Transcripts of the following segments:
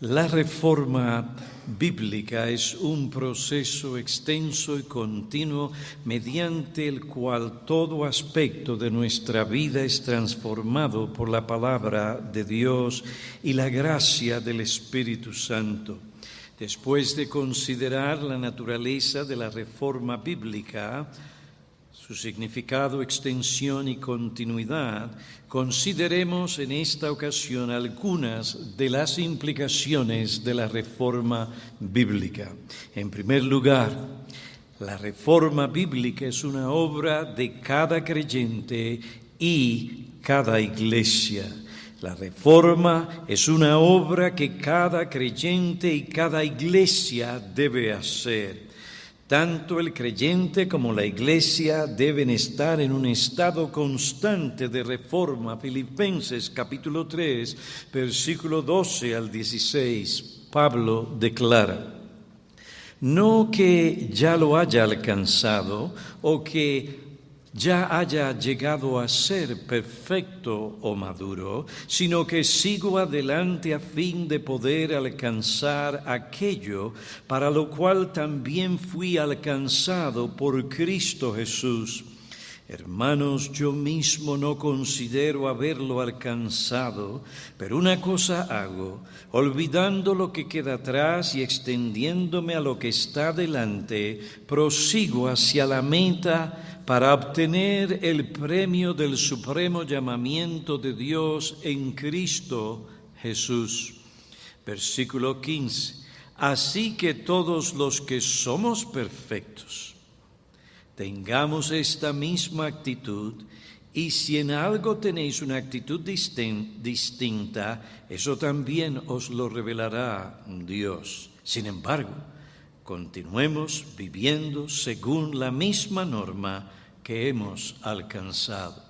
La reforma bíblica es un proceso extenso y continuo mediante el cual todo aspecto de nuestra vida es transformado por la palabra de Dios y la gracia del Espíritu Santo. Después de considerar la naturaleza de la reforma bíblica, su significado, extensión y continuidad, consideremos en esta ocasión algunas de las implicaciones de la reforma bíblica. En primer lugar, la reforma bíblica es una obra de cada creyente y cada iglesia. La reforma es una obra que cada creyente y cada iglesia debe hacer. Tanto el creyente como la iglesia deben estar en un estado constante de reforma. Filipenses capítulo 3, versículo 12 al 16, Pablo declara: no que ya lo haya alcanzado o que ya haya llegado a ser perfecto o maduro, sino que sigo adelante a fin de poder alcanzar aquello para lo cual también fui alcanzado por Cristo Jesús. Hermanos, yo mismo no considero haberlo alcanzado, pero una cosa hago, olvidando lo que queda atrás y extendiéndome a lo que está delante, prosigo hacia la meta para obtener el premio del supremo llamamiento de Dios en Cristo Jesús. Versículo 15. Así que todos los que somos perfectos, tengamos esta misma actitud, y si en algo tenéis una actitud distinta, eso también os lo revelará Dios. Sin embargo, continuemos viviendo según la misma norma que hemos alcanzado.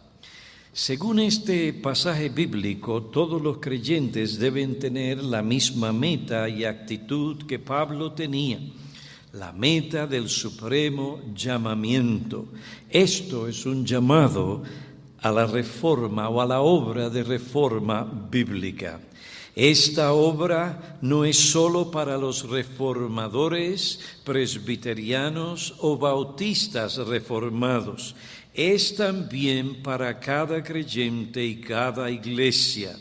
Según este pasaje bíblico, todos los creyentes deben tener la misma meta y actitud que Pablo tenía, la meta del supremo llamamiento. Esto es un llamado a la reforma o a la obra de reforma bíblica. Esta obra no es solo para los reformadores, presbiterianos o bautistas reformados, es también para cada creyente y cada iglesia.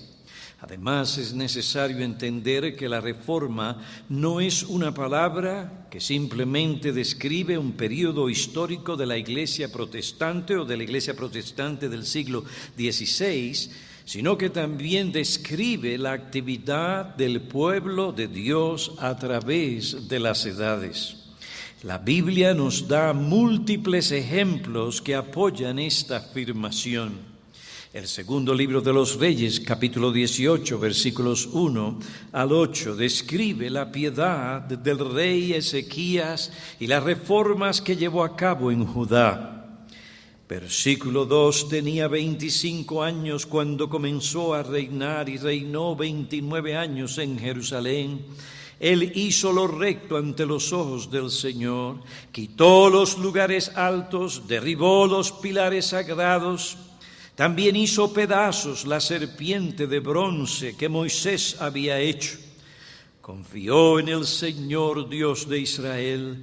Además, es necesario entender que la reforma no es una palabra que simplemente describe un periodo histórico de la Iglesia protestante o de la Iglesia protestante del siglo XVI, sino que también describe la actividad del pueblo de Dios a través de las edades. La Biblia nos da múltiples ejemplos que apoyan esta afirmación. El segundo libro de los Reyes, capítulo 18, versículos 1 al 8, describe la piedad del rey Ezequías y las reformas que llevó a cabo en Judá. Versículo 2, tenía 25 años cuando comenzó a reinar y reinó 29 años en Jerusalén. Él hizo lo recto ante los ojos del Señor, quitó los lugares altos, derribó los pilares sagrados. También hizo pedazos la serpiente de bronce que Moisés había hecho. Confió en el Señor Dios de Israel.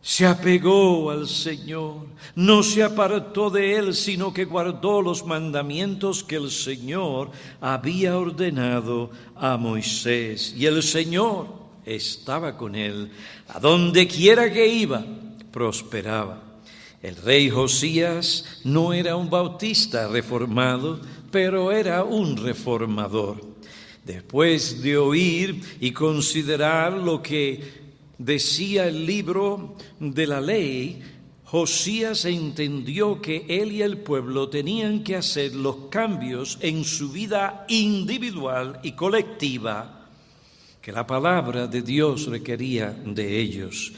Se apegó al Señor, no se apartó de Él, sino que guardó los mandamientos que el Señor había ordenado a Moisés. Y el Señor estaba con él. A donde quiera que iba, prosperaba. El rey Josías no era un bautista reformado, pero era un reformador. Después de oír y considerar lo que decía el libro de la ley, Josías entendió que él y el pueblo tenían que hacer los cambios en su vida individual y colectiva que la palabra de Dios requería de ellos.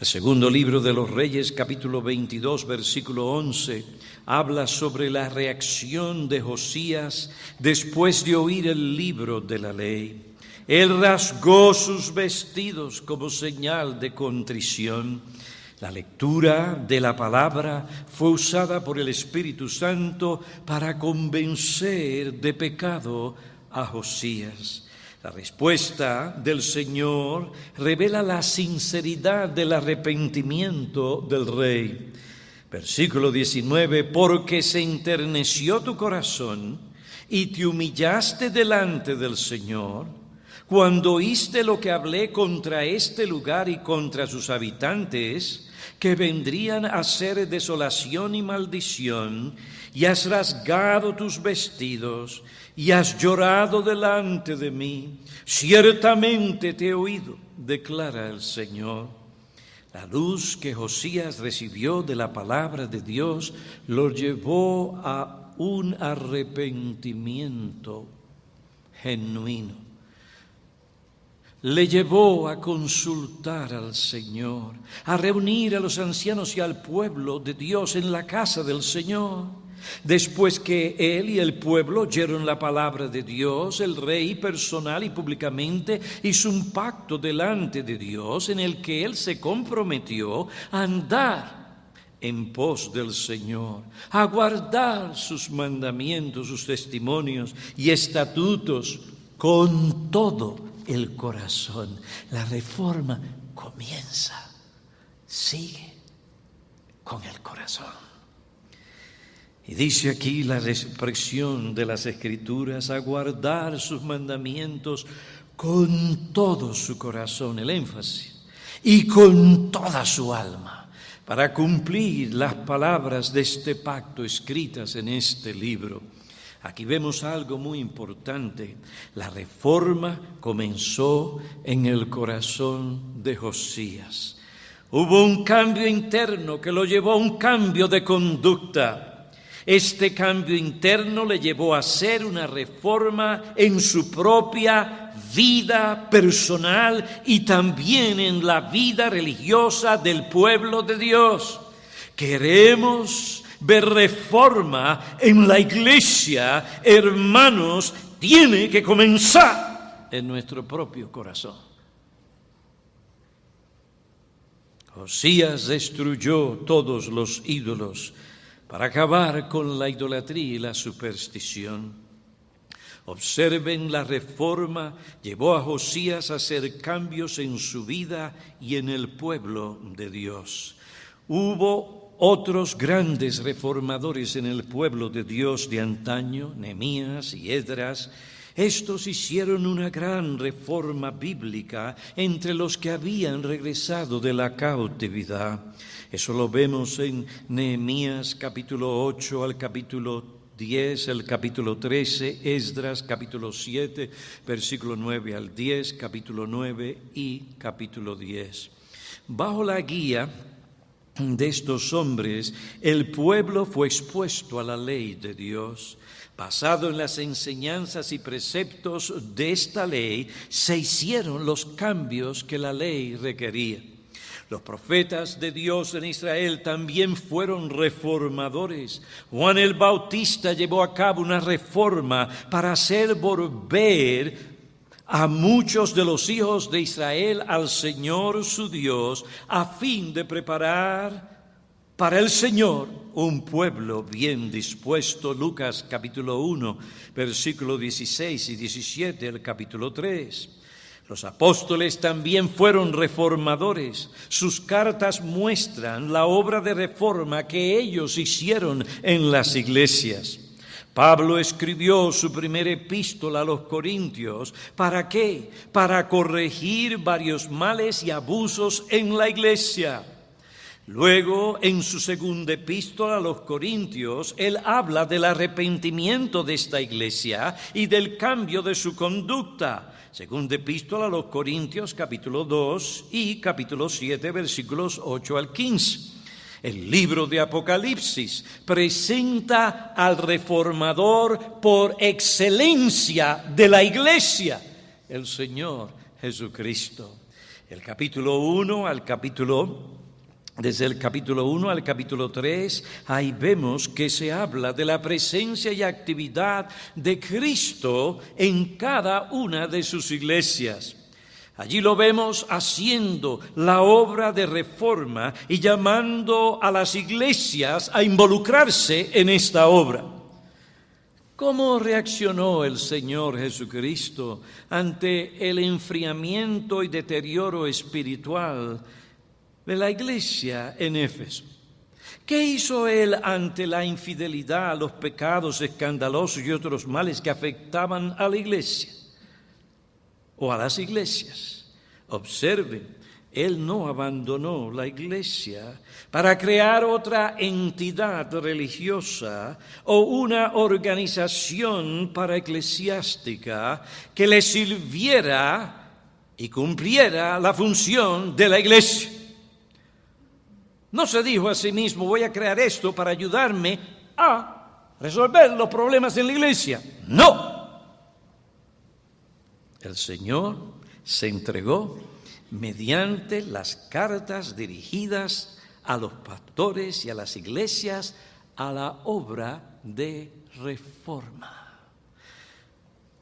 El segundo libro de los Reyes, capítulo 22, versículo 11, habla sobre la reacción de Josías después de oír el libro de la ley. Él rasgó sus vestidos como señal de contrición. La lectura de la palabra fue usada por el Espíritu Santo para convencer de pecado a Josías. La respuesta del Señor revela la sinceridad del arrepentimiento del rey. Versículo 19, porque se enterneció tu corazón y te humillaste delante del Señor, cuando oíste lo que hablé contra este lugar y contra sus habitantes, que vendrían a ser desolación y maldición, y has rasgado tus vestidos, y has llorado delante de mí. Ciertamente te he oído, declara el Señor. La luz que Josías recibió de la palabra de Dios lo llevó a un arrepentimiento genuino. Le llevó a consultar al Señor, a reunir a los ancianos y al pueblo de Dios en la casa del Señor. Después que él y el pueblo oyeron la palabra de Dios, el rey personal y públicamente hizo un pacto delante de Dios en el que él se comprometió a andar en pos del Señor, a guardar sus mandamientos, sus testimonios y estatutos con todo el corazón. La reforma comienza, sigue con el corazón. Y dice aquí la expresión de las Escrituras, a guardar sus mandamientos con todo su corazón, el énfasis, y con toda su alma, para cumplir las palabras de este pacto escritas en este libro. Aquí vemos algo muy importante. La reforma comenzó en el corazón de Josías. Hubo un cambio interno que lo llevó a un cambio de conducta. Este cambio interno le llevó a hacer una reforma en su propia vida personal y también en la vida religiosa del pueblo de Dios. Queremos ver reforma en la iglesia, hermanos, tiene que comenzar en nuestro propio corazón. Josías destruyó todos los ídolos para acabar con la idolatría y la superstición. Observen, la reforma llevó a Josías a hacer cambios en su vida y en el pueblo de Dios. Hubo otros grandes reformadores en el pueblo de Dios de antaño, Nehemías y Esdras. Estos hicieron una gran reforma bíblica entre los que habían regresado de la cautividad. Eso lo vemos en Nehemías capítulo 8 al capítulo 10, el capítulo 13, Esdras capítulo 7, versículo 9 al 10, capítulo 9 y capítulo 10. Bajo la guía de estos hombres, el pueblo fue expuesto a la ley de Dios. Basado en las enseñanzas y preceptos de esta ley, se hicieron los cambios que la ley requería. Los profetas de Dios en Israel también fueron reformadores. Juan el Bautista llevó a cabo una reforma para hacer volver a muchos de los hijos de Israel al Señor su Dios, a fin de preparar para el Señor un pueblo bien dispuesto. Lucas capítulo 1, versículo 16 y 17, el capítulo 3. Los apóstoles también fueron reformadores. Sus cartas muestran la obra de reforma que ellos hicieron en las iglesias. Pablo escribió su primera epístola a los Corintios. ¿Para qué? Para corregir varios males y abusos en la iglesia. Luego, en su segunda epístola a los Corintios, él habla del arrepentimiento de esta iglesia y del cambio de su conducta. Segunda epístola a los Corintios, capítulo 2 y capítulo 7, versículos 8 al 15. El libro de Apocalipsis presenta al reformador por excelencia de la iglesia, el Señor Jesucristo. Desde el capítulo 1 al capítulo 3, ahí vemos que se habla de la presencia y actividad de Cristo en cada una de sus iglesias. Allí lo vemos haciendo la obra de reforma y llamando a las iglesias a involucrarse en esta obra. ¿Cómo reaccionó el Señor Jesucristo ante el enfriamiento y deterioro espiritual de la iglesia en Éfeso? ¿Qué hizo Él ante la infidelidad, los pecados escandalosos y otros males que afectaban a la iglesia o a las iglesias? Observen, Él no abandonó la iglesia para crear otra entidad religiosa o una organización paraeclesiástica que le sirviera y cumpliera la función de la iglesia. No se dijo a sí mismo, voy a crear esto para ayudarme a resolver los problemas en la iglesia. No. El Señor se entregó mediante las cartas dirigidas a los pastores y a las iglesias a la obra de reforma.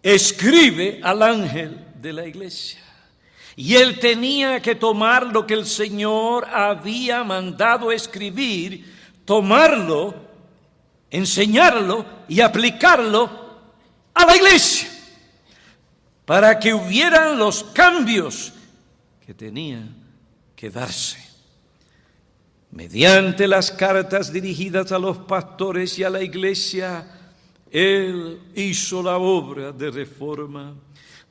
Escribe al ángel de la iglesia. Y él tenía que tomar lo que el Señor había mandado escribir, tomarlo, enseñarlo y aplicarlo a la iglesia, para que hubieran los cambios que tenían que darse. Mediante las cartas dirigidas a los pastores y a la iglesia, él hizo la obra de reforma,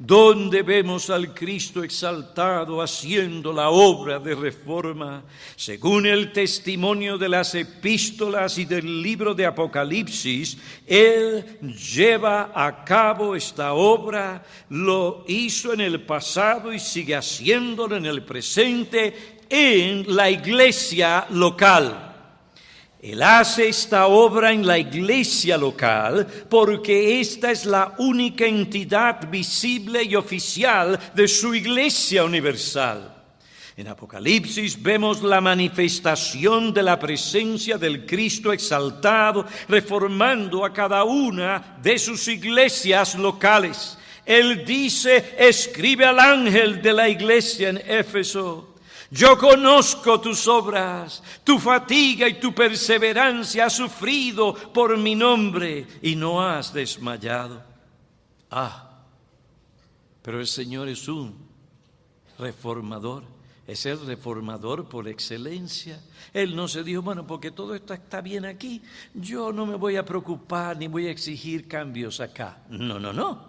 donde vemos al Cristo exaltado haciendo la obra de reforma. Según el testimonio de las epístolas y del libro de Apocalipsis, Él lleva a cabo esta obra, lo hizo en el pasado y sigue haciéndolo en el presente en la iglesia local. Él hace esta obra en la iglesia local porque esta es la única entidad visible y oficial de su iglesia universal. En Apocalipsis vemos la manifestación de la presencia del Cristo exaltado, reformando a cada una de sus iglesias locales. Él dice, escribe al ángel de la iglesia en Éfeso: yo conozco tus obras, tu fatiga y tu perseverancia has sufrido por mi nombre y no has desmayado. Pero el Señor es un reformador, es el reformador por excelencia. Él no se dijo, bueno, porque todo esto está bien aquí, yo no me voy a preocupar ni voy a exigir cambios acá. No.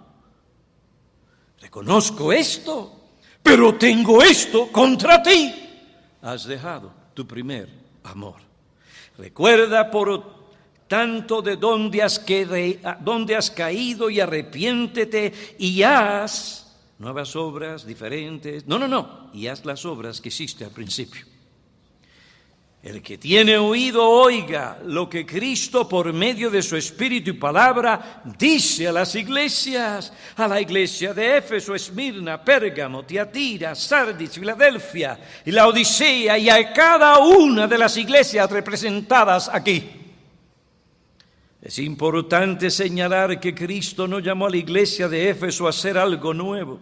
Reconozco esto, pero tengo esto contra ti. Has dejado tu primer amor. Recuerda por tanto de dónde has caído y arrepiéntete y haz nuevas obras diferentes. No. Y haz las obras que hiciste al principio. El que tiene oído, oiga lo que Cristo por medio de su Espíritu y palabra dice a las iglesias, a la iglesia de Éfeso, Esmirna, Pérgamo, Tiatira, Sardis, Filadelfia y la Odisea, y a cada una de las iglesias representadas aquí. Es importante señalar que Cristo no llamó a la iglesia de Éfeso a hacer algo nuevo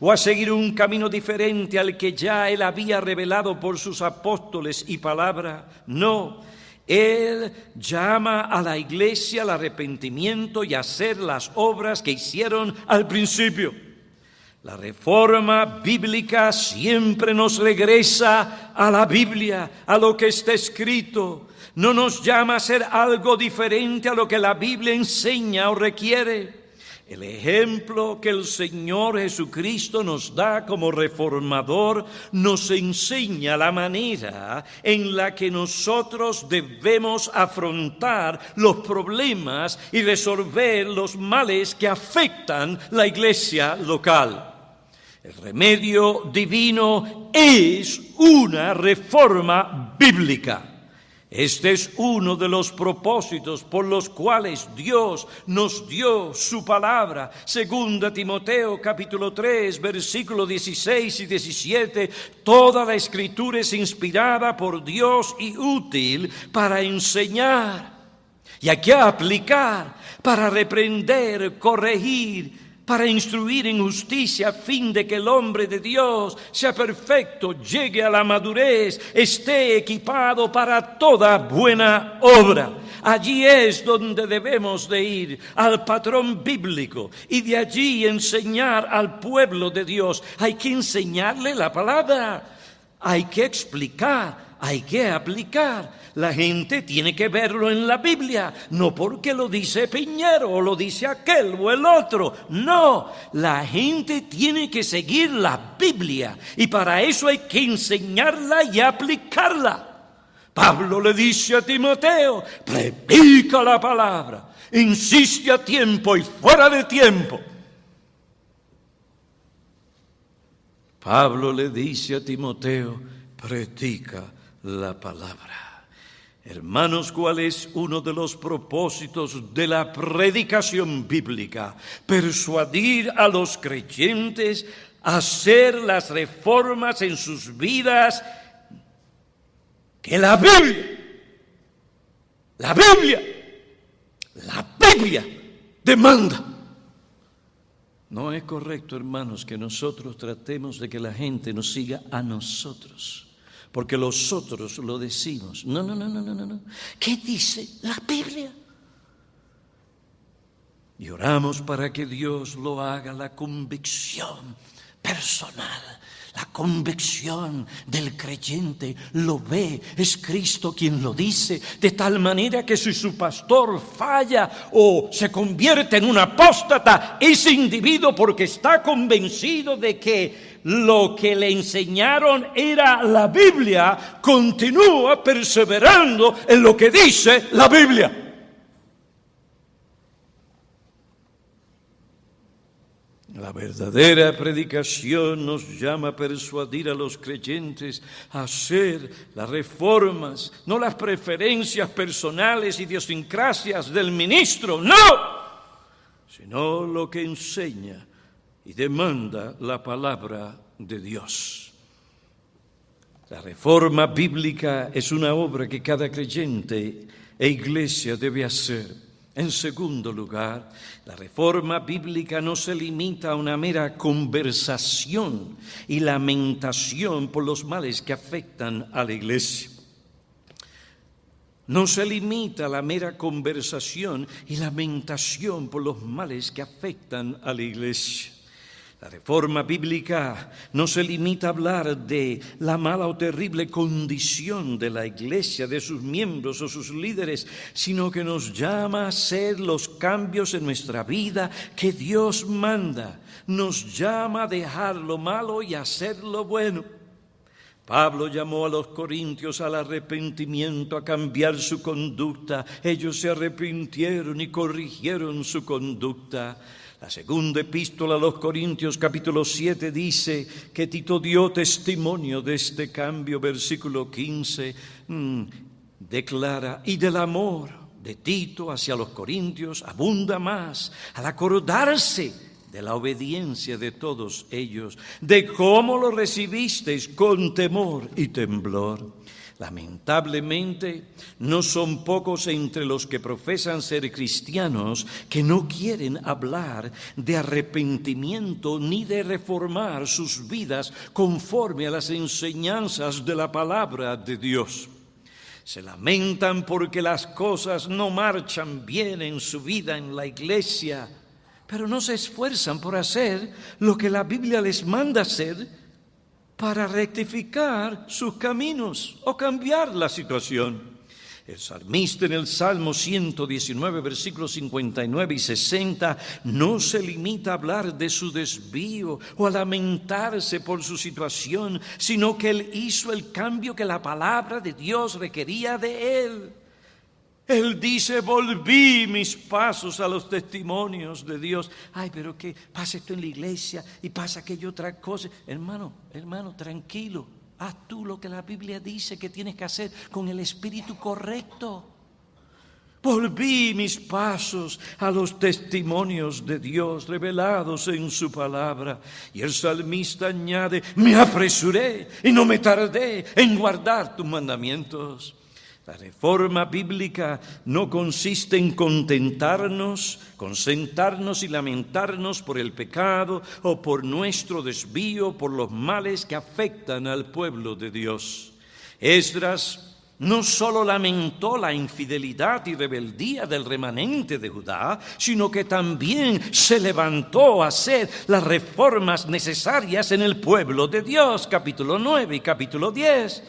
o a seguir un camino diferente al que ya Él había revelado por sus apóstoles y palabra. No, Él llama a la iglesia al arrepentimiento y a hacer las obras que hicieron al principio. La reforma bíblica siempre nos regresa a la Biblia, a lo que está escrito. No nos llama a hacer algo diferente a lo que la Biblia enseña o requiere. El ejemplo que el Señor Jesucristo nos da como reformador nos enseña la manera en la que nosotros debemos afrontar los problemas y resolver los males que afectan la iglesia local. El remedio divino es una reforma bíblica. Este es uno de los propósitos por los cuales Dios nos dio su palabra. 2 Timoteo capítulo 3, versículos 16 y 17. Toda la Escritura es inspirada por Dios y útil para enseñar y aquí aplicar, para reprender, corregir, para instruir en justicia, a fin de que el hombre de Dios sea perfecto, llegue a la madurez, esté equipado para toda buena obra. Allí es donde debemos de ir, al patrón bíblico, y de allí enseñar al pueblo de Dios. Hay que enseñarle la palabra, hay que explicar, hay que aplicar. La gente tiene que verlo en la Biblia, no porque lo dice Piñero o lo dice aquel o el otro. No, la gente tiene que seguir la Biblia y para eso hay que enseñarla y aplicarla. Pablo le dice a Timoteo, predica la palabra, insiste a tiempo y fuera de tiempo. Pablo le dice a Timoteo, predica la palabra. Hermanos, ¿cuál es uno de los propósitos de la predicación bíblica? Persuadir a los creyentes a hacer las reformas en sus vidas que la Biblia demanda. No es correcto, hermanos, que nosotros tratemos de que la gente nos siga a nosotros, porque los otros lo decimos. No. ¿Qué dice la Biblia? Y oramos para que Dios lo haga, la convicción personal. La convicción del creyente lo ve, es Cristo quien lo dice, de tal manera que si su pastor falla o se convierte en un apóstata, ese individuo, porque está convencido de que lo que le enseñaron era la Biblia, continúa perseverando en lo que dice la Biblia. La verdadera predicación nos llama a persuadir a los creyentes a hacer las reformas, no las preferencias personales, idiosincrasias del ministro, no, sino lo que enseña y demanda la palabra de Dios. La reforma bíblica es una obra que cada creyente e iglesia debe hacer. En segundo lugar, la reforma bíblica no se limita a una mera conversación y lamentación por los males que afectan a la iglesia. No se limita a la mera conversación y lamentación por los males que afectan a la iglesia. La reforma bíblica no se limita a hablar de la mala o terrible condición de la iglesia, de sus miembros o sus líderes, sino que nos llama a hacer los cambios en nuestra vida que Dios manda. Nos llama a dejar lo malo y hacer lo bueno. Pablo llamó a los corintios al arrepentimiento, a cambiar su conducta. Ellos se arrepintieron y corrigieron su conducta. La segunda epístola a los Corintios, capítulo 7, dice que Tito dio testimonio de este cambio. Versículo 15 declara, y del amor de Tito hacia los corintios abunda más al acordarse de la obediencia de todos ellos, de cómo lo recibisteis con temor y temblor. Lamentablemente, no son pocos entre los que profesan ser cristianos que no quieren hablar de arrepentimiento ni de reformar sus vidas conforme a las enseñanzas de la palabra de Dios. Se lamentan porque las cosas no marchan bien en su vida en la iglesia, pero no se esfuerzan por hacer lo que la Biblia les manda hacer para rectificar sus caminos o cambiar la situación. El salmista en el Salmo 119, versículos 59 y 60, no se limita a hablar de su desvío o a lamentarse por su situación, sino que él hizo el cambio que la palabra de Dios requería de él. Él dice, volví mis pasos a los testimonios de Dios. Ay, pero que pasa esto en la iglesia y pasa aquello otra cosa. Hermano, tranquilo. Haz tú lo que la Biblia dice que tienes que hacer con el espíritu correcto. Volví mis pasos a los testimonios de Dios revelados en su palabra. Y el salmista añade, me apresuré y no me tardé en guardar tus mandamientos. La reforma bíblica no consiste en contentarnos, consentarnos y lamentarnos por el pecado o por nuestro desvío, por los males que afectan al pueblo de Dios. Esdras no solo lamentó la infidelidad y rebeldía del remanente de Judá, sino que también se levantó a hacer las reformas necesarias en el pueblo de Dios, capítulo 9 y capítulo 10.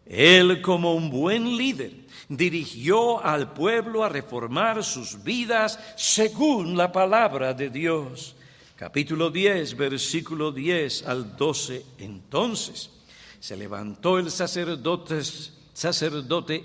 Él, como un buen líder, dirigió al pueblo a reformar sus vidas según la palabra de Dios. Capítulo 10, versículo 10 al 12. Entonces se levantó el sacerdote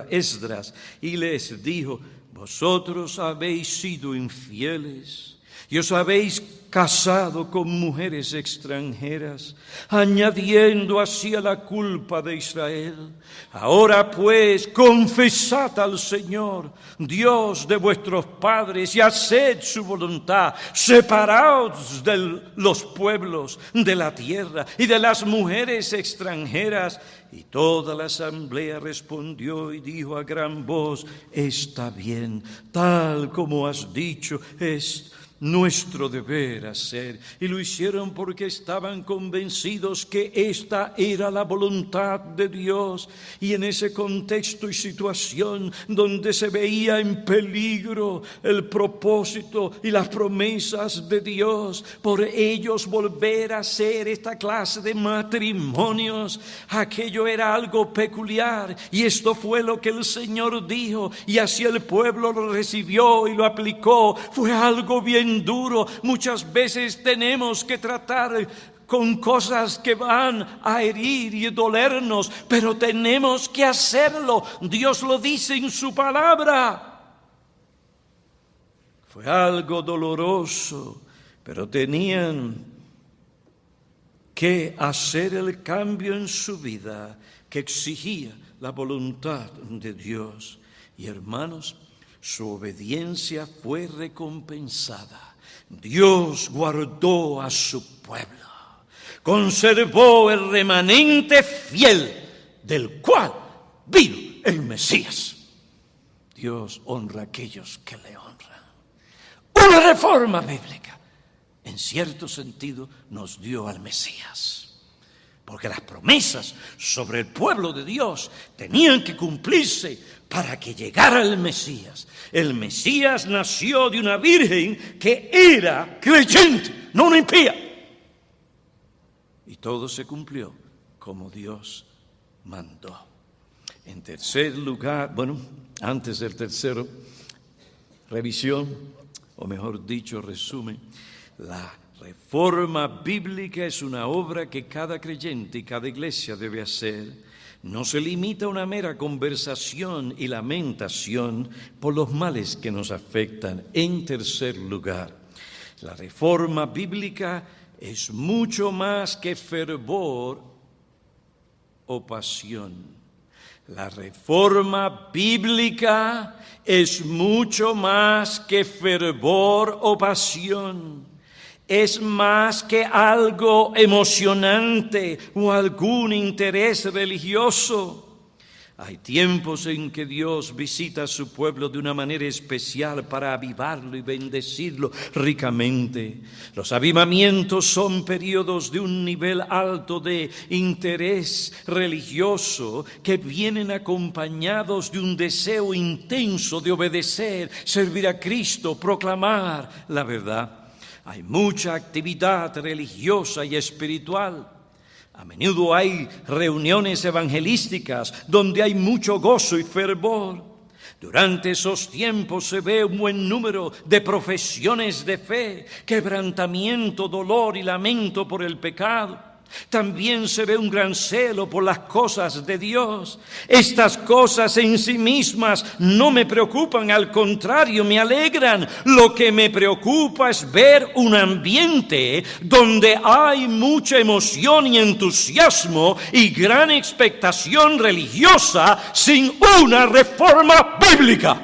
Esdras y les dijo: vosotros habéis sido infieles y os habéis casado con mujeres extranjeras, añadiendo así a la culpa de Israel. Ahora pues, confesad al Señor, Dios de vuestros padres, y haced su voluntad. Separaos de los pueblos de la tierra y de las mujeres extranjeras. Y toda la asamblea respondió y dijo a gran voz: está bien, tal como has dicho, es nuestro deber hacer. Y lo hicieron porque estaban convencidos que esta era la voluntad de Dios. Y en ese contexto y situación donde se veía en peligro el propósito y las promesas de Dios, por ellos volver a hacer esta clase de matrimonios, aquello era algo peculiar. Y esto fue lo que el Señor dijo, y así el pueblo lo recibió y lo aplicó. Fue algo bien duro. Muchas veces tenemos que tratar con cosas que van a herir y dolernos, pero tenemos que hacerlo. Dios lo dice en su palabra. Fue algo doloroso, pero tenían que hacer el cambio en su vida que exigía la voluntad de Dios. Y hermanos, su obediencia fue recompensada. Dios guardó a su pueblo, conservó el remanente fiel del cual vino el Mesías. Dios honra a aquellos que le honran. Una reforma bíblica, en cierto sentido, nos dio al Mesías. Porque las promesas sobre el pueblo de Dios tenían que cumplirse para que llegara el Mesías. El Mesías nació de una virgen que era creyente, no una impía. Y todo se cumplió como Dios mandó. En tercer lugar, antes del tercero, revisión, o mejor dicho, resumen, la reforma bíblica es una obra que cada creyente y cada iglesia debe hacer. No se limita a una mera conversación y lamentación por los males que nos afectan. En tercer lugar, la reforma bíblica es mucho más que fervor o pasión. La reforma bíblica es mucho más que fervor o pasión. Es más que algo emocionante o algún interés religioso. Hay tiempos en que Dios visita a su pueblo de una manera especial para avivarlo y bendecirlo ricamente. Los avivamientos son periodos de un nivel alto de interés religioso que vienen acompañados de un deseo intenso de obedecer, servir a Cristo, proclamar la verdad. Hay mucha actividad religiosa y espiritual. A menudo hay reuniones evangelísticas donde hay mucho gozo y fervor. Durante esos tiempos se ve un buen número de profesiones de fe, quebrantamiento, dolor y lamento por el pecado. También se ve un gran celo por las cosas de Dios. Estas cosas en sí mismas no me preocupan, al contrario, me alegran. Lo que me preocupa es ver un ambiente donde hay mucha emoción y entusiasmo y gran expectación religiosa sin una reforma bíblica.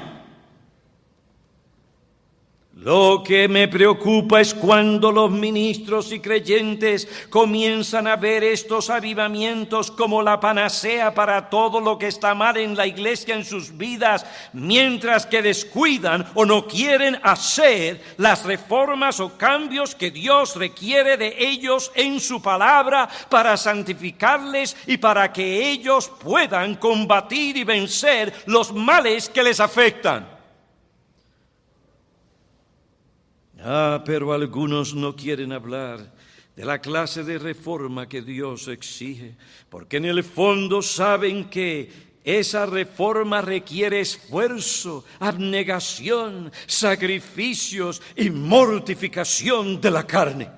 Lo que me preocupa es cuando los ministros y creyentes comienzan a ver estos avivamientos como la panacea para todo lo que está mal en la iglesia, en sus vidas, mientras que descuidan o no quieren hacer las reformas o cambios que Dios requiere de ellos en su palabra para santificarles y para que ellos puedan combatir y vencer los males que les afectan. Pero algunos no quieren hablar de la clase de reforma que Dios exige, porque en el fondo saben que esa reforma requiere esfuerzo, abnegación, sacrificios y mortificación de la carne.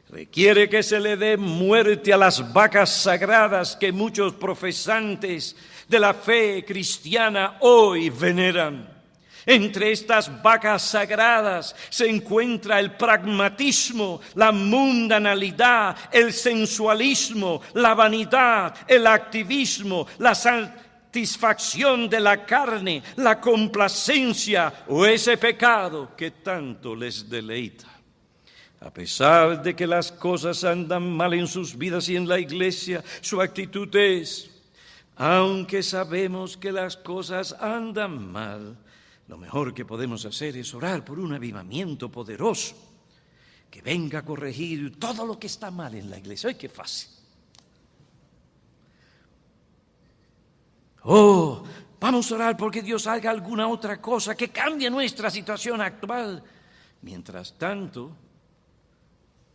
Requiere que se le dé muerte a las vacas sagradas que muchos profesantes de la fe cristiana hoy veneran. Entre estas vacas sagradas se encuentra el pragmatismo, la mundanalidad, el sensualismo, la vanidad, el activismo, la satisfacción de la carne, la complacencia o ese pecado que tanto les deleita. A pesar de que las cosas andan mal en sus vidas y en la iglesia, su actitud es: aunque sabemos que las cosas andan mal, lo mejor que podemos hacer es orar por un avivamiento poderoso que venga a corregir todo lo que está mal en la iglesia. ¡Ay, qué fácil! Vamos a orar porque Dios haga alguna otra cosa que cambie nuestra situación actual. Mientras tanto,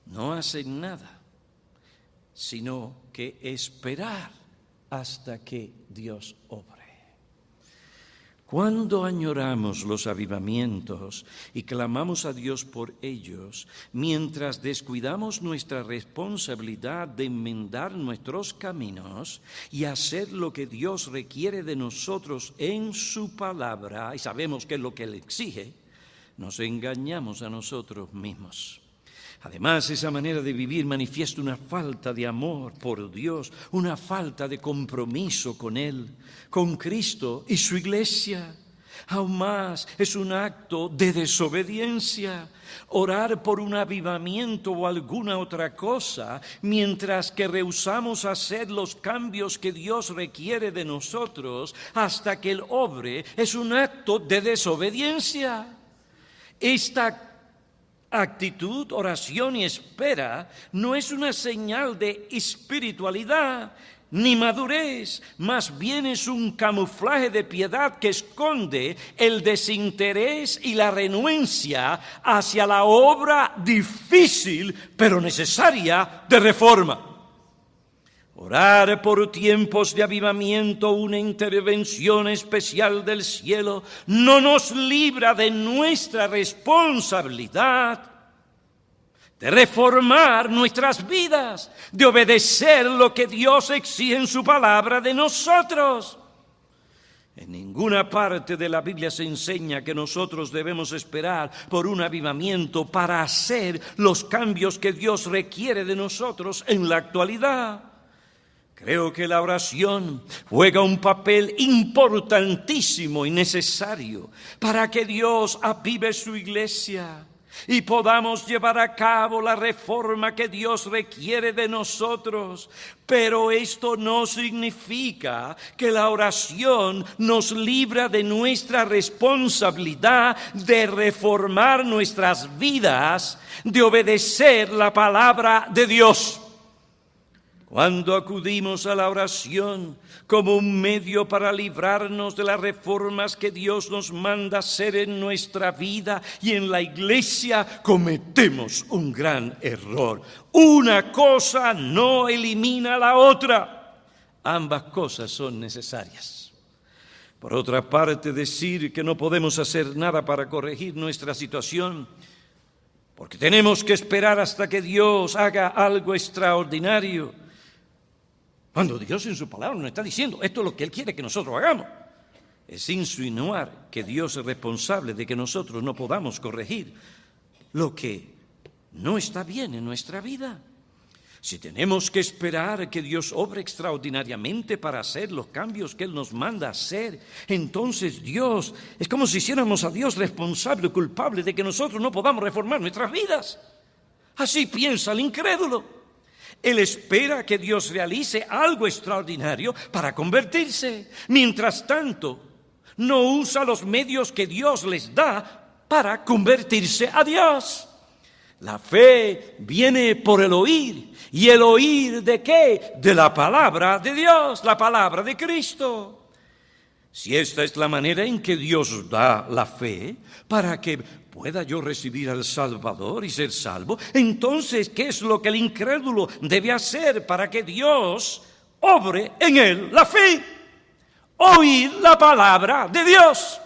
no hacen nada, sino que esperar hasta que Dios obre. Cuando añoramos los avivamientos y clamamos a Dios por ellos, mientras descuidamos nuestra responsabilidad de enmendar nuestros caminos y hacer lo que Dios requiere de nosotros en su palabra, y sabemos que es lo que Él exige, nos engañamos a nosotros mismos. Además, esa manera de vivir manifiesta una falta de amor por Dios, una falta de compromiso con Él, con Cristo y su iglesia. Aún más, es un acto de desobediencia. Orar por un avivamiento o alguna otra cosa, mientras que rehusamos hacer los cambios que Dios requiere de nosotros hasta que Él obre, es un acto de desobediencia. Esta actitud, oración y espera no es una señal de espiritualidad ni madurez, más bien es un camuflaje de piedad que esconde el desinterés y la renuencia hacia la obra difícil pero necesaria de reforma. Orar por tiempos de avivamiento, una intervención especial del cielo, no nos libra de nuestra responsabilidad de reformar nuestras vidas, de obedecer lo que Dios exige en su palabra de nosotros. En ninguna parte de la Biblia se enseña que nosotros debemos esperar por un avivamiento para hacer los cambios que Dios requiere de nosotros en la actualidad. Creo que la oración juega un papel importantísimo y necesario para que Dios avive su iglesia y podamos llevar a cabo la reforma que Dios requiere de nosotros. Pero esto no significa que la oración nos libra de nuestra responsabilidad de reformar nuestras vidas, de obedecer la palabra de Dios. Cuando acudimos a la oración como un medio para librarnos de las reformas que Dios nos manda hacer en nuestra vida y en la iglesia, cometemos un gran error. Una cosa no elimina la otra. Ambas cosas son necesarias. Por otra parte, decir que no podemos hacer nada para corregir nuestra situación, porque tenemos que esperar hasta que Dios haga algo extraordinario, cuando Dios en su palabra nos está diciendo esto es lo que Él quiere que nosotros hagamos, es insinuar que Dios es responsable de que nosotros no podamos corregir lo que no está bien en nuestra vida. Si tenemos que esperar que Dios obre extraordinariamente para hacer los cambios que Él nos manda hacer, entonces Dios, es como si hiciéramos a Dios responsable o culpable de que nosotros no podamos reformar nuestras vidas. Así piensa el incrédulo. Él espera que Dios realice algo extraordinario para convertirse. Mientras tanto, no usa los medios que Dios les da para convertirse a Dios. La fe viene por el oír. ¿Y el oír de qué? De la palabra de Dios, la palabra de Cristo. Si esta es la manera en que Dios da la fe, para que pueda yo recibir al Salvador y ser salvo, entonces, ¿qué es lo que el incrédulo debe hacer para que Dios obre en él la fe? Oír la palabra de Dios.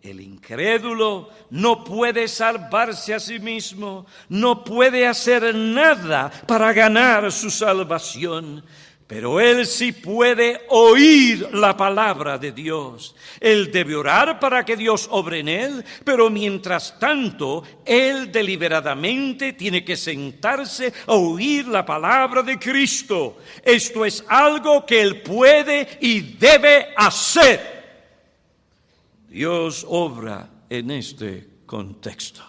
El incrédulo no puede salvarse a sí mismo, no puede hacer nada para ganar su salvación, pero él sí puede oír la palabra de Dios. Él debe orar para que Dios obre en él, pero mientras tanto, él deliberadamente tiene que sentarse a oír la palabra de Cristo. Esto es algo que él puede y debe hacer. Dios obra en este contexto.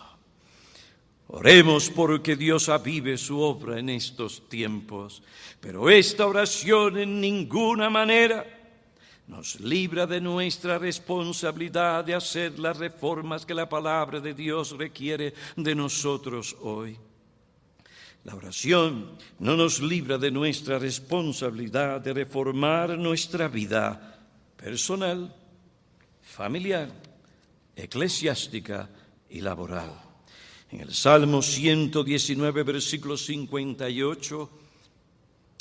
Oremos porque Dios avive su obra en estos tiempos, pero esta oración en ninguna manera nos libra de nuestra responsabilidad de hacer las reformas que la palabra de Dios requiere de nosotros hoy. La oración no nos libra de nuestra responsabilidad de reformar nuestra vida personal, familiar, eclesiástica y laboral. En el Salmo 119, versículos 58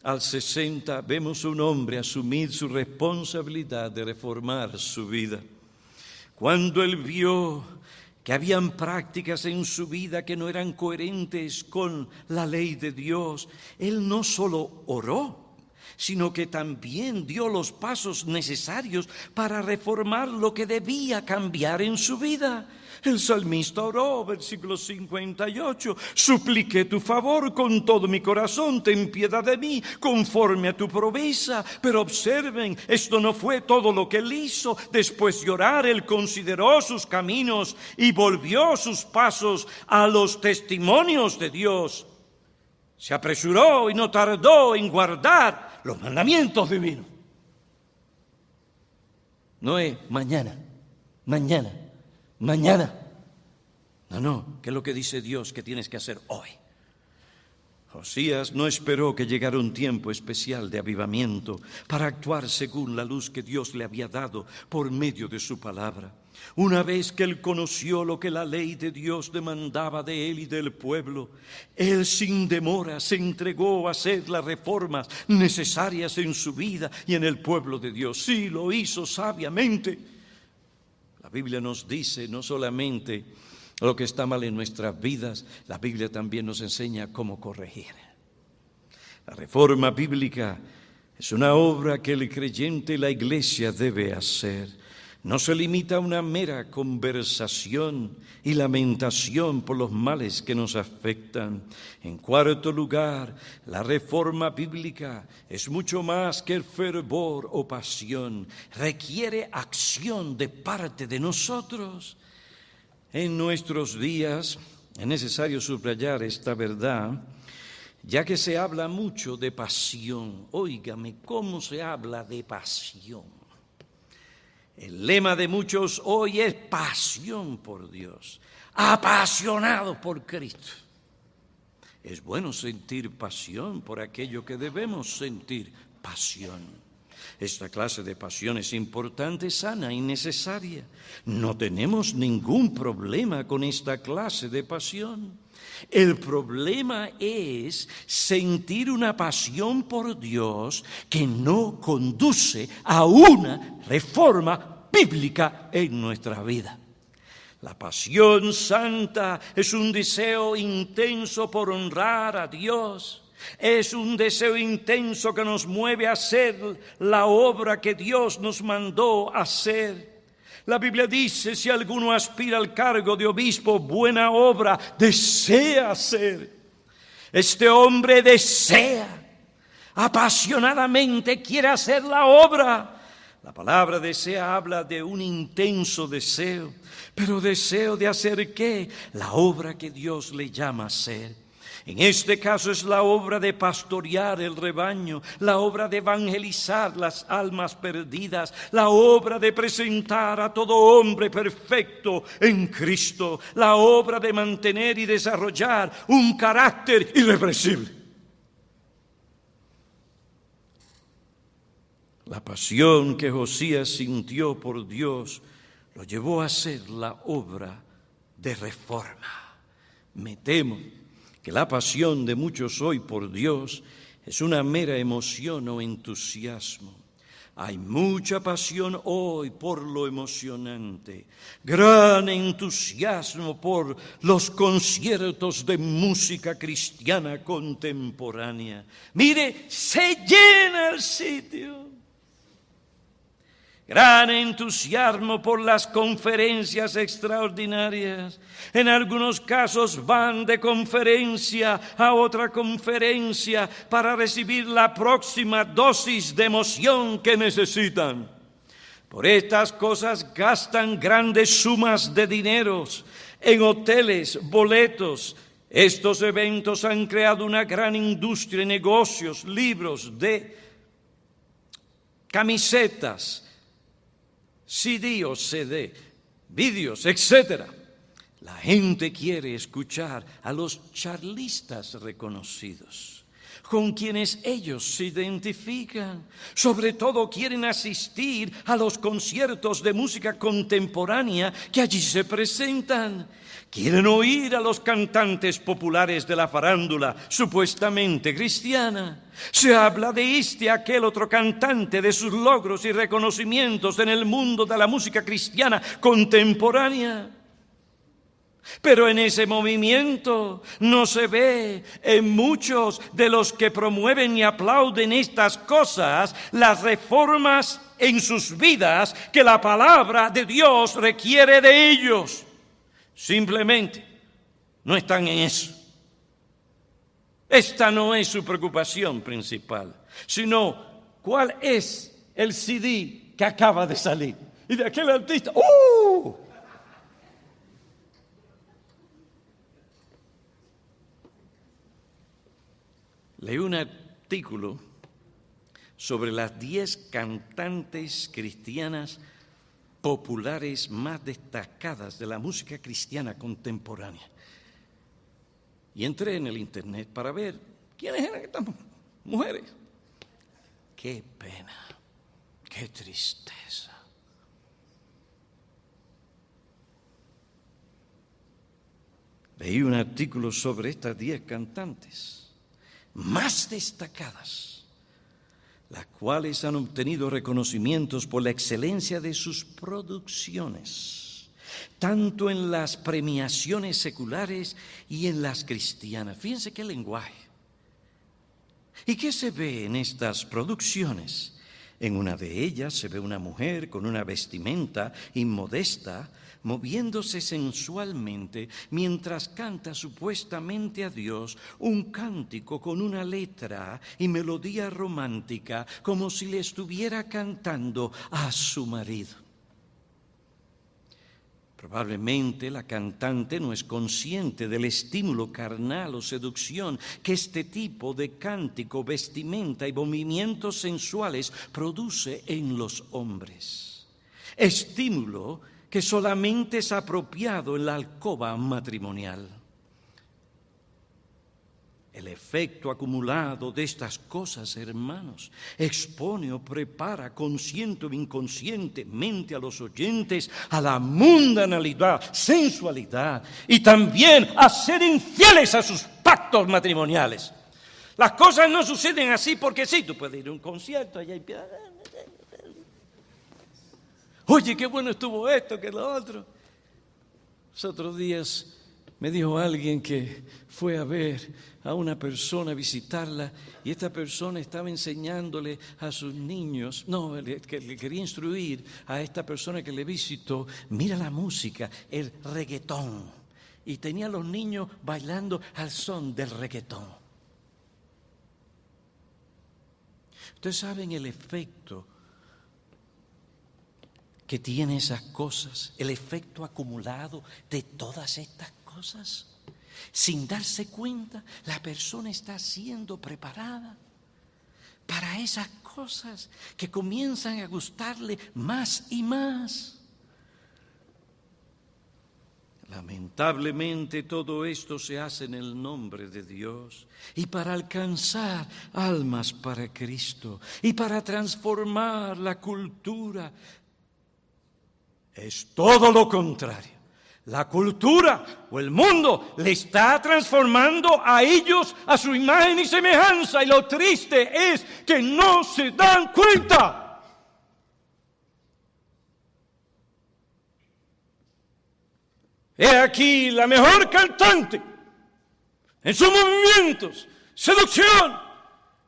al 60, vemos a un hombre asumir su responsabilidad de reformar su vida. Cuando él vio que habían prácticas en su vida que no eran coherentes con la ley de Dios, él no solo oró, sino que también dio los pasos necesarios para reformar lo que debía cambiar en su vida. El salmista oró, versículo 58, supliqué tu favor con todo mi corazón, ten piedad de mí, conforme a tu promesa. Pero observen, esto no fue todo lo que él hizo. Después de orar, él consideró sus caminos y volvió sus pasos a los testimonios de Dios. Se apresuró y no tardó en guardar los mandamientos divinos. No es mañana. No, ¿qué es lo que dice Dios que tienes que hacer hoy? Josías no esperó que llegara un tiempo especial de avivamiento para actuar según la luz que Dios le había dado por medio de su palabra. Una vez que él conoció lo que la ley de Dios demandaba de él y del pueblo, él sin demora se entregó a hacer las reformas necesarias en su vida y en el pueblo de Dios. Sí, lo hizo sabiamente. La Biblia nos dice no solamente lo que está mal en nuestras vidas, la Biblia también nos enseña cómo corregir. La reforma bíblica es una obra que el creyente y la iglesia debe hacer. No se limita a una mera conversación y lamentación por los males que nos afectan. En cuarto lugar, la reforma bíblica es mucho más que el fervor o pasión. Requiere acción de parte de nosotros. En nuestros días es necesario subrayar esta verdad, ya que se habla mucho de pasión. Óigame, ¿cómo se habla de pasión? El lema de muchos hoy es pasión por Dios, apasionados por Cristo. Es bueno sentir pasión por aquello que debemos sentir pasión. Esta clase de pasión es importante, sana y necesaria. No tenemos ningún problema con esta clase de pasión. El problema es sentir una pasión por Dios que no conduce a una reforma bíblica en nuestra vida. La pasión santa es un deseo intenso por honrar a Dios. Es un deseo intenso que nos mueve a hacer la obra que Dios nos mandó hacer. La Biblia dice, si alguno aspira al cargo de obispo, buena obra desea hacer. Este hombre desea, apasionadamente quiere hacer la obra. La palabra desea habla de un intenso deseo, pero deseo de hacer ¿qué? La obra que Dios le llama a hacer. En este caso es la obra de pastorear el rebaño, la obra de evangelizar las almas perdidas, la obra de presentar a todo hombre perfecto en Cristo, la obra de mantener y desarrollar un carácter irrepresible. La pasión que Josías sintió por Dios lo llevó a hacer la obra de reforma. Me temo que la pasión de muchos hoy por Dios es una mera emoción o entusiasmo. Hay mucha pasión hoy por lo emocionante, gran entusiasmo por los conciertos de música cristiana contemporánea. Mire, se llena el sitio. Gran entusiasmo por las conferencias extraordinarias. En algunos casos van de conferencia a otra conferencia para recibir la próxima dosis de emoción que necesitan. Por estas cosas gastan grandes sumas de dineros en hoteles, boletos. Estos eventos han creado una gran industria, negocios, libros, de camisetas, CD o CD, vídeos, etc. La gente quiere escuchar a los charlistas reconocidos, con quienes ellos se identifican. Sobre todo quieren asistir a los conciertos de música contemporánea que allí se presentan. Quieren oír a los cantantes populares de la farándula, supuestamente cristiana. Se habla de aquel otro cantante, de sus logros y reconocimientos en el mundo de la música cristiana contemporánea. Pero en ese movimiento no se ve en muchos de los que promueven y aplauden estas cosas las reformas en sus vidas que la palabra de Dios requiere de ellos. Simplemente no están en eso. Esta no es su preocupación principal, sino cuál es el CD que acaba de salir. Y de aquel artista, ¡uh! Leí un artículo sobre las 10 cantantes cristianas populares más destacadas de la música cristiana contemporánea. Y entré en el internet para ver quiénes eran estas mujeres. ¡Qué pena! ¡Qué tristeza! Leí un artículo sobre estas 10 cantantes más destacadas, las cuales han obtenido reconocimientos por la excelencia de sus producciones, tanto en las premiaciones seculares y en las cristianas. Fíjense qué lenguaje. ¿Y qué se ve en estas producciones? En una de ellas se ve una mujer con una vestimenta inmodesta, moviéndose sensualmente mientras canta supuestamente a Dios un cántico con una letra y melodía romántica, como si le estuviera cantando a su marido. Probablemente la cantante no es consciente del estímulo carnal o seducción que este tipo de cántico, vestimenta y movimientos sensuales produce en los hombres. Estímulo que solamente es apropiado en la alcoba matrimonial. El efecto acumulado de estas cosas, hermanos, expone o prepara consciente o inconscientemente a los oyentes a la mundanalidad, sensualidad y también a ser infieles a sus pactos matrimoniales. Las cosas no suceden así porque sí. Tú puedes ir a un concierto allá y oye, qué bueno estuvo esto, que lo otro. Los otros días me dijo alguien que fue a ver a una persona, a visitarla, y esta persona estaba enseñándole a sus niños, que le quería instruir a esta persona que le visitó, mira la música, el reggaetón. y tenía a los niños bailando al son del reggaetón. Ustedes saben el efecto que tiene esas cosas, el efecto acumulado de todas estas cosas. Sin darse cuenta, la persona está siendo preparada para esas cosas que comienzan a gustarle más y más. Lamentablemente todo esto se hace en el nombre de Dios y para alcanzar almas para Cristo y para transformar la cultura. Es todo lo contrario. La cultura o el mundo le está transformando a ellos a su imagen y semejanza. Y lo triste es que no se dan cuenta. He aquí la mejor cantante en sus movimientos, seducción.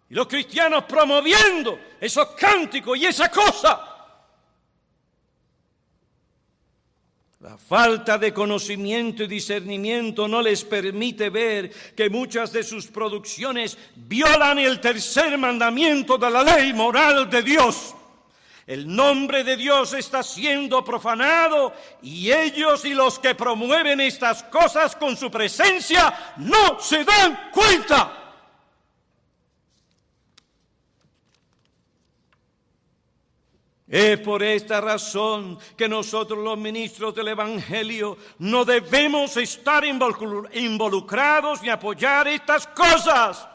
Y los cristianos promoviendo esos cánticos y esa cosa. La falta de conocimiento y discernimiento no les permite ver que muchas de sus producciones violan el tercer mandamiento de la ley moral de Dios. El nombre de Dios está siendo profanado y ellos y los que promueven estas cosas con su presencia no se dan cuenta. Es por esta razón que nosotros los ministros del Evangelio no debemos estar involucrados ni apoyar estas cosas.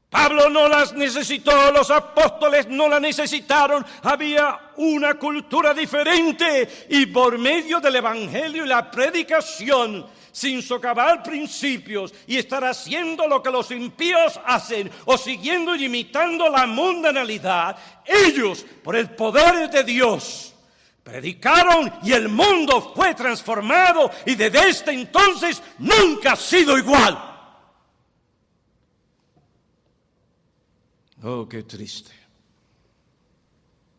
Pablo no las necesitó, los apóstoles no las necesitaron, había una cultura diferente y por medio del Evangelio y la predicación, sin socavar principios y estar haciendo lo que los impíos hacen o siguiendo y imitando la mundanalidad, ellos, por el poder de Dios, predicaron y el mundo fue transformado y desde este entonces nunca ha sido igual. Oh, qué triste.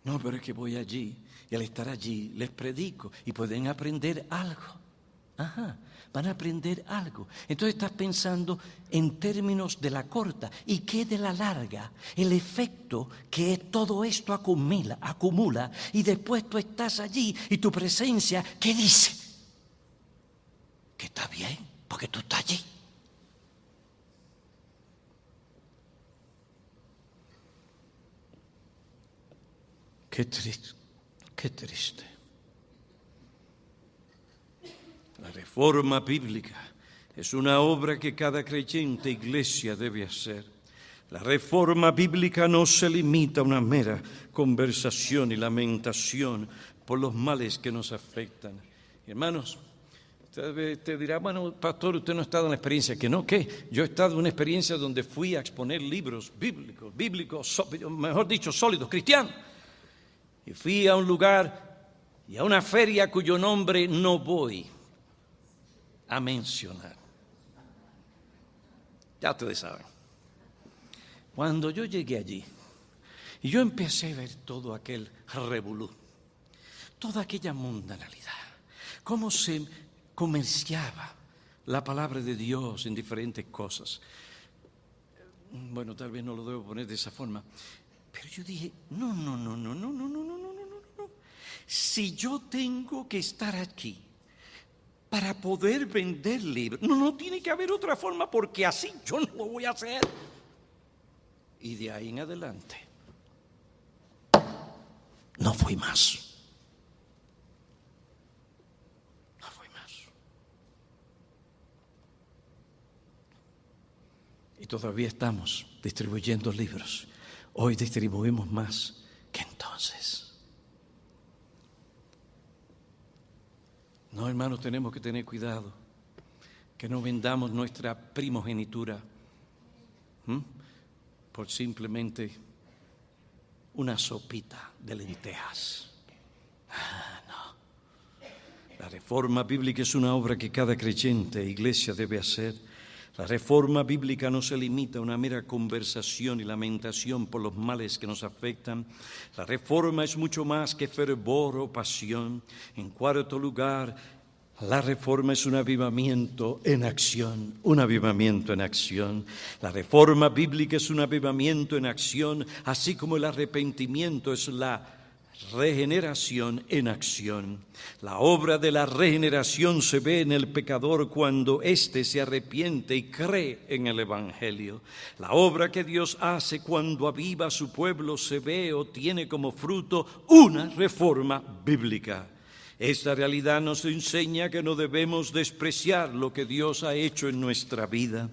No, pero es que voy allí y al estar allí les predico y pueden aprender algo. Ajá, van a aprender algo. Entonces estás pensando en términos de la corta y qué de la larga, el efecto que todo esto acumula y después tú estás allí y tu presencia, ¿qué dice? Que está bien, porque tú estás allí. Qué triste, qué triste. La reforma bíblica es una obra que cada creyente iglesia debe hacer. La reforma bíblica no se limita a una mera conversación y lamentación por los males que nos afectan. Hermanos, usted te dirá, bueno, pastor, usted no ha estado en la experiencia. Que no, ¿qué? Yo he estado en una experiencia donde fui a exponer libros bíblicos, mejor dicho, sólidos, cristianos. Y fui a un lugar y a una feria cuyo nombre no voy a mencionar. Ya ustedes saben. Cuando yo llegué allí y yo empecé a ver todo aquel revolú, toda aquella mundanalidad, cómo se comerciaba la palabra de Dios en diferentes cosas. Bueno, tal vez no lo debo poner de esa forma, pero yo dije, no. Si yo tengo que estar aquí para poder vender libros, no tiene que haber otra forma porque así yo no lo voy a hacer. Y de ahí en adelante no fui más. No fui más. Y todavía estamos distribuyendo libros. Hoy distribuimos más que entonces. No, hermanos, tenemos que tener cuidado que no vendamos nuestra primogenitura por simplemente una sopita de lentejas. No. La reforma bíblica es una obra que cada creyente e iglesia debe hacer. La reforma bíblica no se limita a una mera conversación y lamentación por los males que nos afectan. La reforma es mucho más que fervor o pasión. En cuarto lugar, La reforma es un avivamiento en acción, un avivamiento en acción. La reforma bíblica es un avivamiento en acción, así como el arrepentimiento es la regeneración en acción. La obra de la regeneración se ve en el pecador cuando éste se arrepiente y cree en el Evangelio. La obra que Dios hace cuando aviva a su pueblo se ve o tiene como fruto una reforma bíblica. Esta realidad nos enseña que no debemos despreciar lo que Dios ha hecho en nuestra vida.